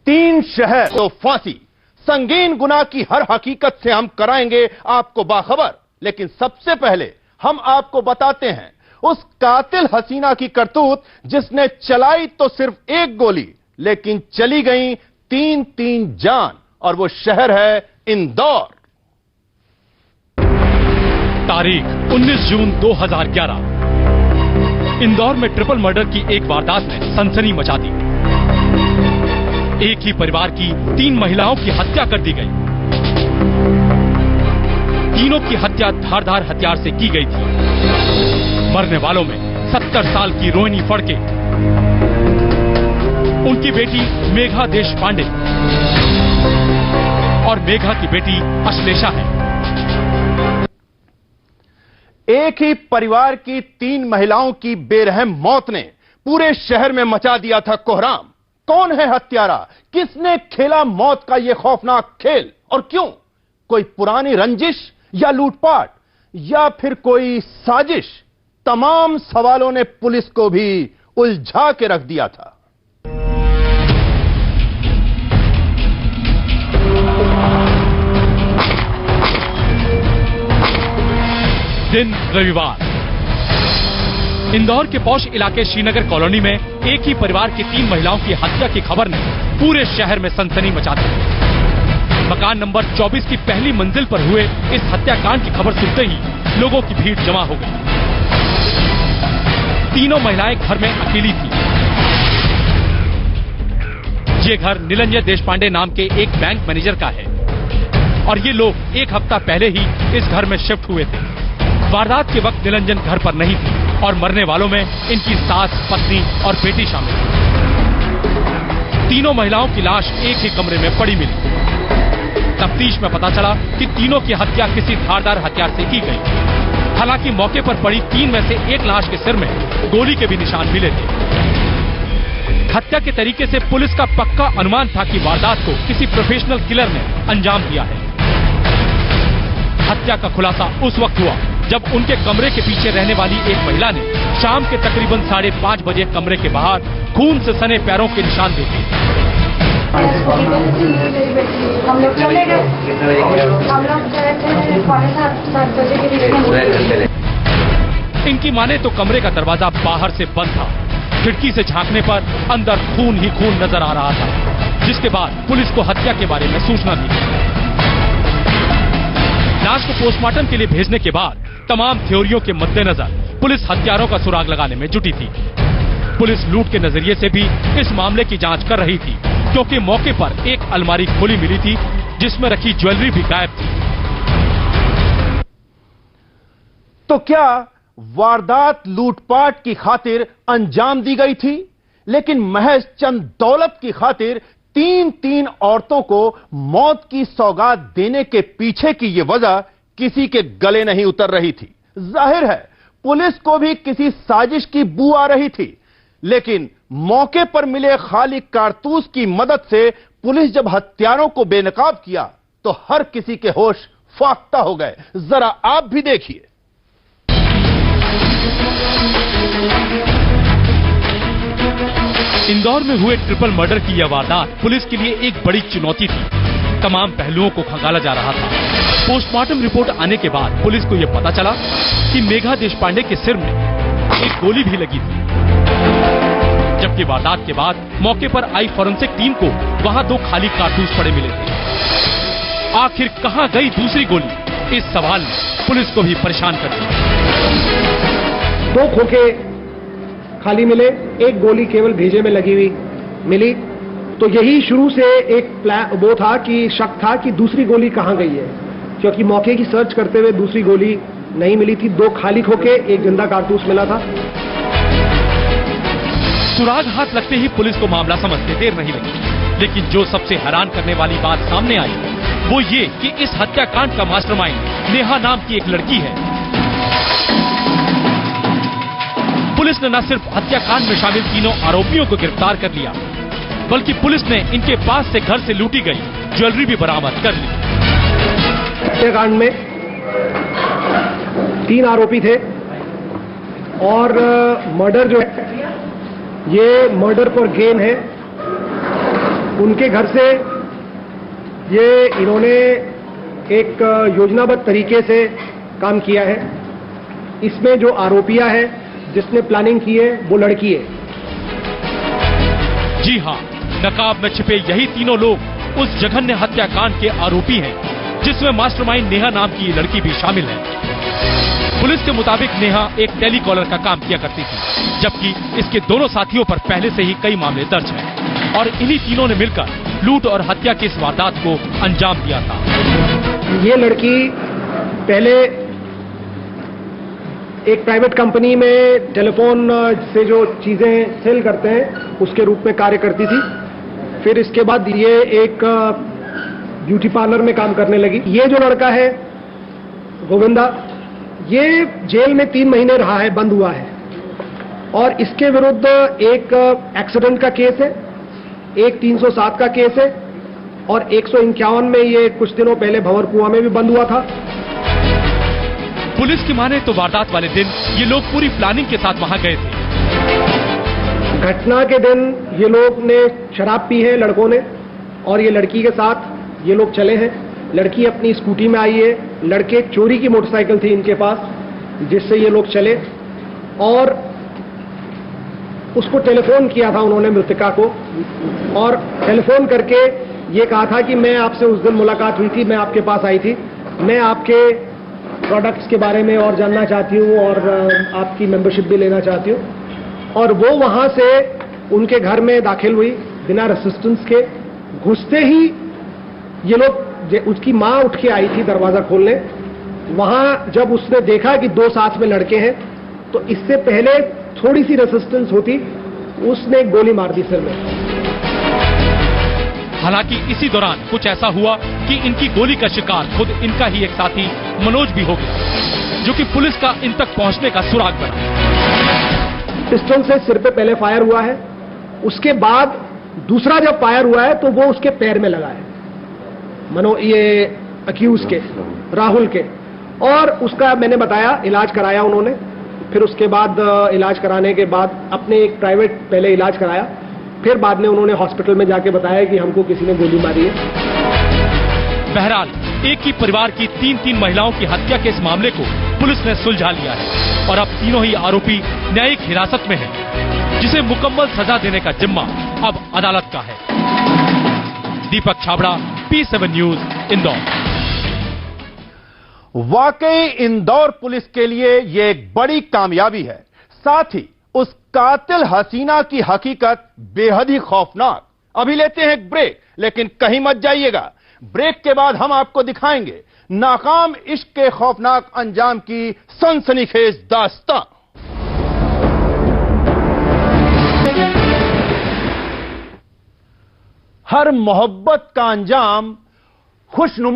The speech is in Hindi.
3 शहर तो फांसी। संगीन गुनाह की हर हकीकत से हम कराएंगे आपको बाखबर, लेकिन सबसे पहले हम आपको बताते हैं उस कातिल हसीना की करतूत जिसने चलाई तो सिर्फ एक गोली, लेकिन चली गई 3-3 जान, और वो शहर है इंदौर। तारीख 19 जून 2011। इंदौर में ट्रिपल मर्डर की एक वारदात ने सनसनी मचा दी। एक ही परिवार की 3 महिलाओं की हत्या कर दी गई। तीनों की हत्या धारदार हथियार से की गई थी। मरने वालों में 70 साल की रोहिणी फड़के, उनकी बेटी मेघा देशपांडे और मेघा की बेटी अश्लेषा है। एक ही परिवार की 3 महिलाओं की बेरहम मौत ने पूरे शहर में मचा दिया था कोहराम। कौन है हत्यारा? किसने खेला मौत का यह खौफनाक खेल और क्यों? कोई पुरानी रंजिश या लूटपाट या फिर कोई साजिश? तमाम सवालों ने पुलिस को भी उलझा के रख दिया था। दिन रविवार। इंदौर के पौष इलाके श्रीनगर कॉलोनी में एक ही परिवार की 3 महिलाओं की हत्या की खबर ने पूरे शहर में सनसनी मचा दी। मकान नंबर 24 की पहली मंजिल पर हुए इस हत्याकांड की खबर सुनते ही लोगों की भीड़ जमा हो गई। तीनों महिलाएं घर में अकेली थी। ये घर निलंजन देशपांडे नाम के एक बैंक मैनेजर का है और ये लोग 1 हफ्ता पहले ही इस घर में शिफ्ट हुए थे। वारदात के वक्त निलंजन घर पर नहीं थी और मरने वालों में इनकी सास, पत्नी और बेटी शामिल थी। तीनों महिलाओं की लाश एक ही कमरे में पड़ी मिली। तफ्तीश में पता चला कि तीनों की हत्या किसी धारदार हथियार से की गई। हालांकि मौके पर पड़ी 3 में से एक लाश के सिर में गोली के भी निशान मिले थे। हत्या के तरीके से पुलिस का पक्का अनुमान था कि वारदात को किसी प्रोफेशनल किलर ने अंजाम दिया है। हत्या का खुलासा उस वक्त हुआ जब उनके कमरे के पीछे रहने वाली एक महिला ने शाम के तकरीबन 5:30 बजे कमरे के बाहर खून से सने पैरों के निशान देखे। हम लोग चले गए, हम लोग गए थे 7:45 बजे के लिए। इनकी माने तो कमरे का दरवाजा बाहर से बंद था। खिड़की से झांकने पर अंदर खून ही खून नजर आ रहा था, जिसके बाद पुलिस को हत्या के बारे में सूचना दी। लाश को पोस्टमार्टम के लिए भेजने के बाद तमाम थ्योरियों के मद्देनजर पुलिस हत्यारों का सुराग लगाने में जुटी थी। पुलिस लूट के नजरिए से भी इस मामले की जांच कर रही थी, क्योंकि मौके पर एक अलमारी खुली मिली थी जिसमें रखी ज्वेलरी भी गायब थी। तो क्या वारदात लूटपाट की खातिर अंजाम दी गई थी? लेकिन महज चंद दौलत की खातिर 3 औरतों को मौत की सौगात देने के पीछे की यह वजह किसी के गले नहीं उतर रही थी। जाहिर है पुलिस को भी किसी साजिश की बू आ रही थी, लेकिन मौके पर मिले खाली कारतूस की मदद से पुलिस जब हत्यारों को बेनकाब किया तो हर किसी के होश फाख्ता हो गए। जरा आप भी देखिए। इंदौर में हुए ट्रिपल मर्डर की यह वारदात पुलिस के लिए एक बड़ी चुनौती थी। तमाम पहलुओं को खंगाला जा रहा था। पोस्टमार्टम रिपोर्ट आने के बाद पुलिस को यह पता चला कि मेघा देशपांडे के सिर में एक गोली भी लगी थी, जबकि वारदात के बाद मौके पर आई फॉरेंसिक टीम को वहां 2 खाली कारतूस पड़े मिले थे। आखिर कहां गई दूसरी गोली? इस सवाल ने पुलिस को भी परेशान कर दिया। 2 खोखे खाली मिले, 1 गोली केवल भेजे में लगी हुई मिली। तो यही शुरू से एक वो था कि शक था कि दूसरी गोली कहां गई है, क्योंकि मौके की सर्च करते हुए दूसरी गोली नहीं मिली थी। 2 खाली खोखे, 1 जिंदा कारतूस मिला था। सुराग हाथ लगते ही पुलिस को मामला समझते देर नहीं लगी, लेकिन जो सबसे हैरान करने वाली बात सामने आई वो ये कि इस हत्याकांड का मास्टरमाइंड नेहा नाम की एक लड़की है। पुलिस ने न सिर्फ हत्याकांड में शामिल तीनों आरोपियों को गिरफ्तार कर लिया, बल्कि पुलिस ने इनके पास से घर से लूटी गई ज्वेलरी भी बरामद कर ली। हत्याकांड में 3 आरोपी थे और मर्डर जो है ये मर्डर फॉर गेन है। उनके घर से ये इन्होंने एक योजनाबद्ध तरीके से काम किया है। इसमें जो आरोपिया है, जिसने प्लानिंग की है, वो लड़की है। जी हां, नकाब में छिपे यही तीनों लोग उस जघन्य हत्याकांड के आरोपी हैं, जिसमें मास्टरमाइंड नेहा नाम की ये लड़की भी शामिल है। पुलिस के मुताबिक नेहा एक टेलीकॉलर का काम किया करती थी, जबकि इसके दोनों साथियों पर पहले से ही कई मामले दर्ज हैं और इन्हीं तीनों ने मिलकर लूट और हत्या की इस वारदात को अंजाम दिया था। ये लड़की पहले एक प्राइवेट कंपनी में टेलीफोन से जो चीजें सेल करते हैं उसके रूप में कार्य करती थी। फिर इसके बाद ये एक ब्यूटी पार्लर में काम करने लगी। ये जो लड़का है गोविंदा, ये जेल में 3 महीने रहा है, बंद हुआ है और इसके विरुद्ध एक एक्सीडेंट का केस है, एक 307 का केस है और 151 में ये कुछ दिनों पहले भंवर कुआं में भी बंद हुआ था। पुलिस की माने तो वारदात वाले दिन ये लोग पूरी प्लानिंग के साथ वहां गए थे। घटना के दिन ये लोग ने शराब पी है लड़कों ने, और ये लड़की के साथ ये लोग चले हैं। लड़की अपनी स्कूटी में आई है, लड़के चोरी की मोटरसाइकिल थी इनके पास, जिससे ये लोग चले और उसको टेलीफोन किया था उन्होंने, मृतका को, और टेलीफोन करके ये कहा था कि मैं आपसे उस दिन मुलाकात हुई थी, मैं आपके पास आई थी, मैं आपके प्रोडक्ट्स के बारे में और जानना चाहती हूँ और आपकी मेंबरशिप भी लेना चाहती हूँ। और वो वहां से उनके घर में दाखिल हुई बिना रेसिस्टेंस के। घुसते ही ये लोग, उसकी माँ उठ के आई थी दरवाजा खोलने। वहां जब उसने देखा कि 2 साथ में लड़के हैं, तो इससे पहले थोड़ी सी रेसिस्टेंस होती, उसने गोली मार दी सिर में। हालांकि इसी दौरान कुछ ऐसा हुआ कि इनकी गोली का शिकार खुद इनका ही एक साथी मनोज भी हो गया, जो कि पुलिस का इन तक पहुंचने का सुराग बना। पिस्टल से सिर पे पहले फायर हुआ है, उसके बाद दूसरा जब फायर हुआ है तो वो उसके पैर में लगा है, ये अक्यूज के, राहुल के, और उसका मैंने बताया इलाज कराया उन्होंने। फिर उसके बाद इलाज कराने के बाद अपने एक प्राइवेट पहले इलाज कराया, फिर बाद में उन्होंने हॉस्पिटल में जाके बताया कि हमको किसी ने गोली मारी है। बहरहाल एक ही परिवार की 3 महिलाओं की हत्या के इस मामले को पुलिस ने सुलझा लिया है और अब तीनों ही आरोपी न्यायिक हिरासत में हैं, जिसे मुकम्मल सजा देने का जिम्मा अब अदालत का है। दीपक छाबड़ा, P7 न्यूज, इंदौर। वाकई इंदौर पुलिस के लिए यह एक बड़ी कामयाबी है, साथ ही उस कातिल हसीना की हकीकत बेहद ही खौफनाक। अभी लेते हैं एक ब्रेक, लेकिन कहीं मत जाइएगा। ब्रेक के बाद हम आपको दिखाएंगे नाकाम इश्क के खौफनाक अंजाम की सनसनीखेज दास्तां। हर मोहब्बत का अंजाम खुशनुमा